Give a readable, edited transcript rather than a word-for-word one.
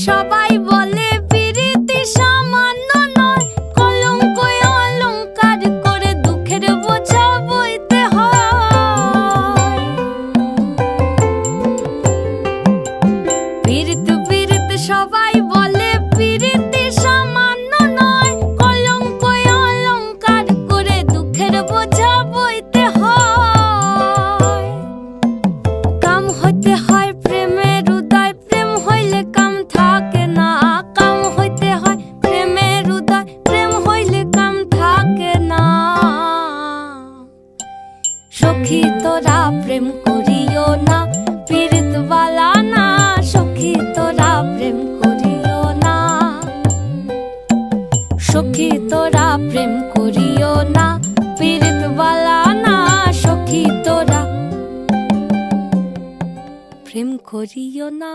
সবাই বলে পিরিতি সামান্য নয়, কলঙ্ক অলংকার করে দুঃখের বোঝা বইতে হয়। পিরিত পিরিত সবাই বলে পিরিতি সামান্য নয়, কলঙ্ক অলংকার করে দুঃখের বোঝা বইতে হয়। কাম হইতে হয় প্রেমের উদয়, প্রেম হইলে কাম থাকে না। কাম হইতে হয় প্রেমের উদয়, প্রেম হইলে কাম থাকে না। সখী তোরা প্রেম করিও না, পীড়িত বালা না। সখী তোরা প্রেম করিও না, সখী তোরা প্রেম করিও না, পীড়িত বালা না। সখী তোরা প্রেম করিও না।